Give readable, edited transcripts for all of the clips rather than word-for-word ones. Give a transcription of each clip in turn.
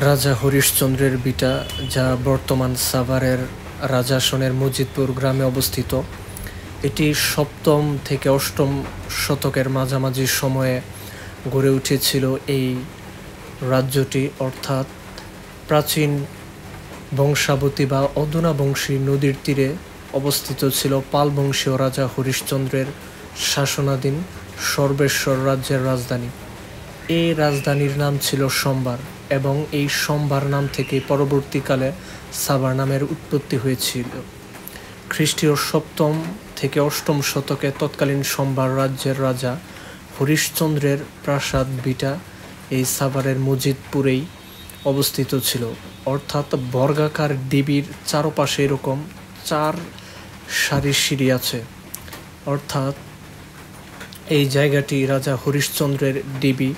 রাজা হরিশচন্দ্রের ভিটা, যা বর্তমান সাভারের রাজাসনের মজিদপুর গ্রামে অবস্থিত। এটি সপ্তম থেকে অষ্টম শতকের মাঝামাঝি সময়ে গড়ে উঠেছিল। এই রাজ্যটি অর্থাৎ প্রাচীন বংশাবতী বা অধুনা বংশী নদীর তীরে অবস্থিত ছিল পাল বংশীয় রাজা হরিশচন্দ্রের শাসনাধীন সর্বেশ্বর রাজ্যের রাজধানী। এই রাজধানীর নাম ছিল সম্ভার এবং এই সম্ভার নাম থেকে পরবর্তীকালে সাভার নামের উৎপত্তি হয়েছিল। খ্রিস্টীয় সপ্তম থেকে অষ্টম শতকে তৎকালীন সম্ভার রাজ্যের রাজা হরিশচন্দ্রের প্রাসাদ ভিটা এই সাভারের মজিদপুরেই অবস্থিত ছিল। অর্থাৎ বর্গাকার ডিবির চারপাশে এরকম 4 সারির সিঁড়ি আছে। অর্থাৎ এই জায়গাটি রাজা হরিশচন্দ্রের ডিবি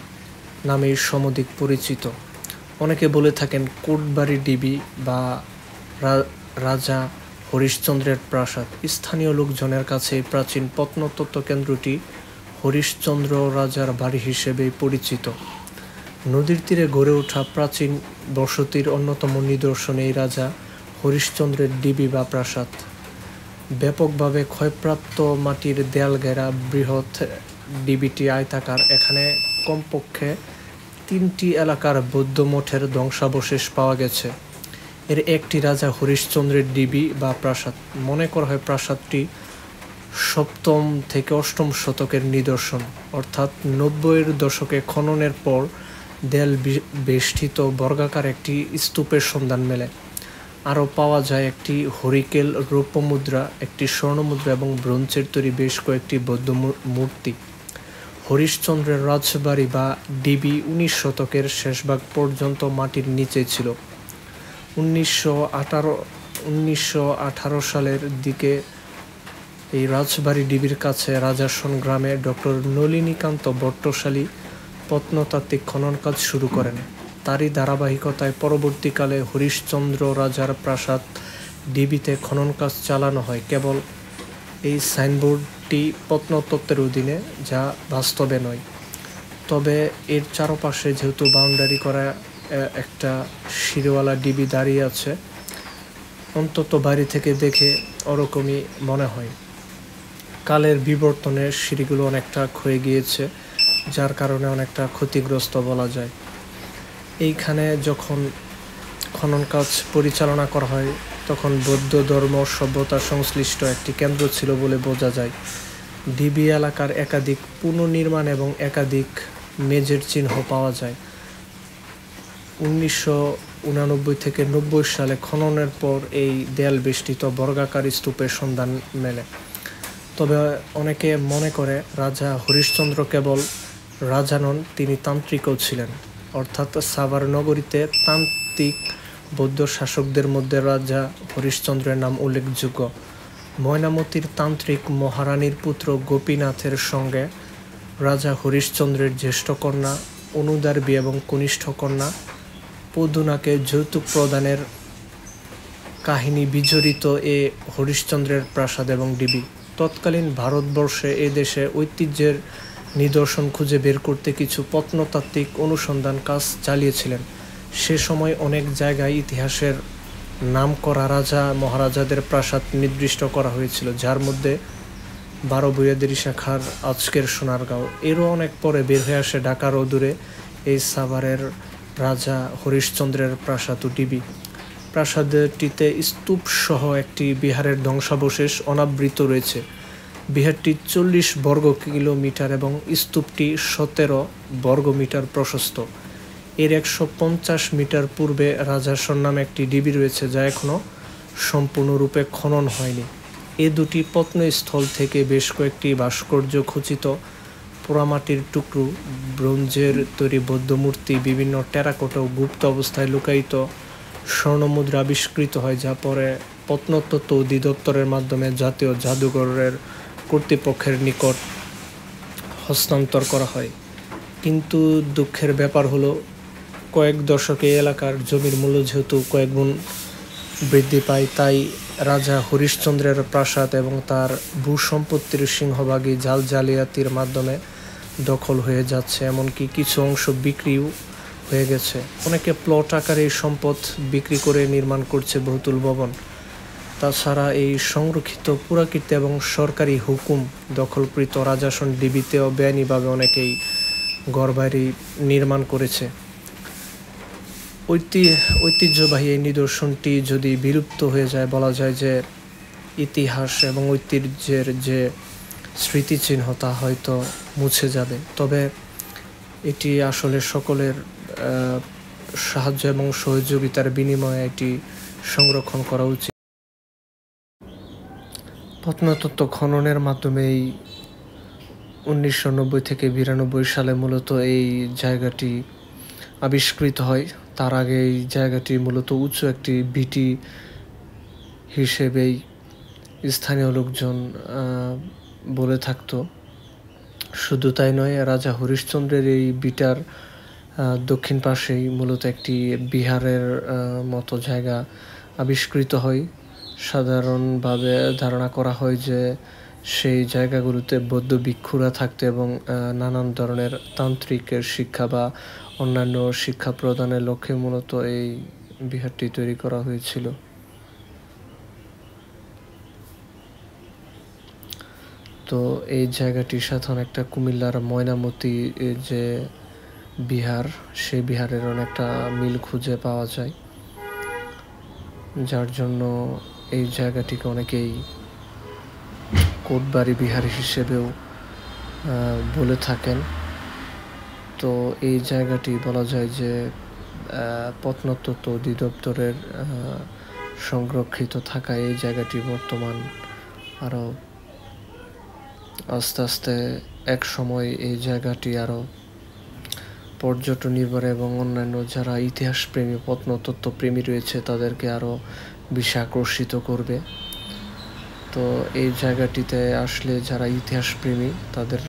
নামে সমধিক পরিচিত। অনেকে বলে থাকেন কোটবাড়ি ডিবি বা রাজা হরিশচন্দ্রের প্রাসাদ। স্থানীয় লোকজনের কাছে প্রাচীন প্রত্নতত্ত্ব কেন্দ্রটি হরিশচন্দ্র রাজার বাড়ি হিসেবে পরিচিত। নদীর তীরে গড়ে ওঠা প্রাচীন বসতির অন্যতম নিদর্শন এই রাজা হরিশচন্দ্রের ডিবি বা প্রাসাদ। ব্যাপকভাবে ক্ষয়প্রাপ্ত মাটির দেয়াল ঘেরা বৃহৎ ডিবিটি আয়তাকার। এখানে কমপক্ষে 3টি এলাকার বৌদ্ধ মঠের ধ্বংসাবশেষ পাওয়া গেছে। এর একটি রাজা হরিশচন্দ্রের ডিবি বা প্রাসাদ। মনে করা হয় প্রাসাদটি সপ্তম থেকে অষ্টম শতকের নিদর্শন, অর্থাৎ 90-এর দশকে খননের পর দেয়াল বেষ্টিত বর্গাকার একটি স্তূপের সন্ধান মেলে। আরও পাওয়া যায় একটি হরিকেল, রৌপ্য মুদ্রা, একটি স্বর্ণমুদ্রা এবং ব্রোঞ্জের তৈরি বেশ কয়েকটি বৌদ্ধ মূর্তি। হরিশচন্দ্রের রাজবাড়ি বা ডিবি 19 শতকের শেষভাগ পর্যন্ত মাটির নিচে ছিল। 1918 সালের দিকে এই রাজবাড়ি ডিবির কাছে রাজাসন গ্রামে ডক্টর নলিনীকান্ত ভট্টশালী প্রত্নতাত্ত্বিক খনন কাজ শুরু করেন। তারই ধারাবাহিকতায় পরবর্তীকালে হরিশচন্দ্র রাজার প্রাসাদ ডিবিতে খনন কাজ চালানো হয়। কেবল এই সাইনবোর্ডটি প্রত্নতত্ত্বের অধীনে, যা বাস্তবে নয়। তবে এর চারপাশে যেহেতু বাউন্ডারি করা একটা সিঁড়িওয়ালা ডিবি দাঁড়িয়ে আছে, অন্তত বাড়ি থেকে দেখে ওরকমই মনে হয়। কালের বিবর্তনে সিঁড়িগুলো অনেকটা ক্ষয়ে গিয়েছে, যার কারণে অনেকটা ক্ষতিগ্রস্ত বলা যায়। এইখানে যখন খনন কাজ পরিচালনা করা হয় তখন বৌদ্ধ ধর্ম সভ্যতা সংশ্লিষ্ট একটি কেন্দ্র ছিল বলে বোঝা যায়। ডিবি এলাকার একাধিক পুনর্নির্মাণ এবং একাধিক মেঝের চিহ্ন পাওয়া যায়। 1989 থেকে 90 সালে খননের পর এই দেয়াল বেষ্টিত বর্গাকার স্তূপের সন্ধান মেলে। তবে অনেকে মনে করে রাজা হরিশচন্দ্র কেবল রাজা নন, তিনি তান্ত্রিকও ছিলেন। অর্থাৎ সাভার নগরীতে তান্ত্রিক বৌদ্ধ শাসকদের মধ্যে রাজা হরিশচন্দ্রের নাম উল্লেখযোগ্য। ময়নামতির তান্ত্রিক মহারানীর পুত্র গোপীনাথের সঙ্গে রাজা হরিশচন্দ্রের জ্যেষ্ঠ কন্যা অনুদারবী এবং কনিষ্ঠ কন্যা পদুনাকে যৌতুক প্রদানের কাহিনী বিজড়িত এ হরিশচন্দ্রের প্রাসাদ এবং ডিবি। তৎকালীন ভারতবর্ষে এ দেশে ঐতিহ্যের নিদর্শন খুঁজে বের করতে কিছু প্রত্নতাত্ত্বিক অনুসন্ধান কাজ চালিয়েছিলেন। সে সময় অনেক জায়গায় ইতিহাসের নাম করা রাজা মহারাজাদের প্রাসাদ নির্দিষ্ট করা হয়েছিল, যার মধ্যে 12 ভূঁইয়াদেরী শাখার আজকের সোনারগাঁও। এরও অনেক পরে বের হয়ে আসে ঢাকার অদূরে এই সাভারের রাজা হরিশচন্দ্রের প্রাসাদ ও ডিবি। প্রাসাদটিতে স্তূপ সহ একটি বিহারের ধ্বংসাবশেষ অনাবৃত রয়েছে। বিহারটি 40 বর্গ কিলোমিটার এবং স্তূপটি 17 বর্গমিটার প্রশস্ত। এর 150 মিটার পূর্বে রাজাসন নামে একটি ডিবি রয়েছে, যা এখনও সম্পূর্ণরূপে খনন হয়নি। এ দুটি প্রত্নস্থল থেকে বেশ কয়েকটি ভাস্কর্য খচিত পোড়ামাটির টুকরো, ব্রোঞ্জের তৈরি বৌদ্ধ মূর্তি, বিভিন্ন টেরাকোটা ও গুপ্ত অবস্থায় লুকায়িত স্বর্ণমুদ্রা আবিষ্কৃত হয়, যা পরে প্রত্নতত্ত্ব অধিদপ্তরের মাধ্যমে জাতীয় জাদুঘরের কর্তৃপক্ষের নিকট হস্তান্তর করা হয়। কিন্তু দুঃখের ব্যাপার হলো, কয়েক দশকে এলাকার জমির মূল্য যেহেতু কয়েক গুণ বৃদ্ধি পায়, তাই রাজা হরিশচন্দ্রের প্রাসাদ এবং তার ভূসম্পত্তির সিংহভাগই জাল জালিয়াতির মাধ্যমে দখল হয়ে যাচ্ছে। এমনকি কিছু অংশ বিক্রিও হয়ে গেছে। অনেকে প্লট আকারে এই সম্পদ বিক্রি করে নির্মাণ করছে বহুতল ভবন। তাছাড়া এই সংরক্ষিত পুরাকীর্তি এবং সরকারি হুকুম দখলকৃত রাজাসন ডিবিতেও বেআইনিভাবে অনেকেই ঘরবাড়ি নির্মাণ করেছে। ঐতিহ্যবাহী এই নিদর্শনটি যদি বিলুপ্ত হয়ে যায়, বলা যায় যে ইতিহাস এবং ঐতিহ্যের যে স্মৃতিচিহ্ন তা হয়তো মুছে যাবে। তবে এটি আসলে সকলের সাহায্য এবং সহযোগিতার বিনিময়ে এটি সংরক্ষণ করা উচিত। প্রত্নতত্ত্ব খননের মাধ্যমে এই 1990 থেকে 92 সালে মূলত এই জায়গাটি আবিষ্কৃত হয়। তার আগে এই জায়গাটি মূলত উঁচু একটি ভিটি হিসেবেই স্থানীয় লোকজন বলে থাকতো। শুধু তাই নয়, রাজা হরিশ্চন্দ্রের এই ভিটার দক্ষিণ পাশেই মূলত একটি বিহারের মতো জায়গা আবিষ্কৃত হয়। সাধারণভাবে ধারণা করা হয় যে সেই জায়গাগুলোতে বৌদ্ধ ভিক্ষুরা থাকতো এবং নানান ধরনের তান্ত্রিক শিক্ষা বা অন্যান্য শিক্ষা প্রদানের লক্ষ্যে মূলত এই বিহারটি তৈরি করা হয়েছিল। তো এই জায়গাটির সাথে অনেকটা কুমিল্লার ময়নামতি যে বিহার, সেই বিহারের অনেকটা মিল খুঁজে পাওয়া যায়, যার জন্য এই জায়গাটিকে অনেকেই কোটবাড়ি বিহার হিসেবেও বলে থাকেন। তো এই জায়গাটি বলা যায় যে প্রত্নতত্ত্ব অধিদপ্তরের সংরক্ষিত থাকায় এই জায়গাটি বর্তমান আরও আস্তে আস্তে এক সময় এই জায়গাটি আরও পর্যটন নির্ভর এবং অন্যান্য যারা ইতিহাসপ্রেমী প্রত্নতত্ত্ব প্রেমী রয়েছে তাদেরকে আরও বেশি আকর্ষিত করবে। তো এই জায়গাটিতে আসলে যারা ইতিহাসপ্রেমী তাদের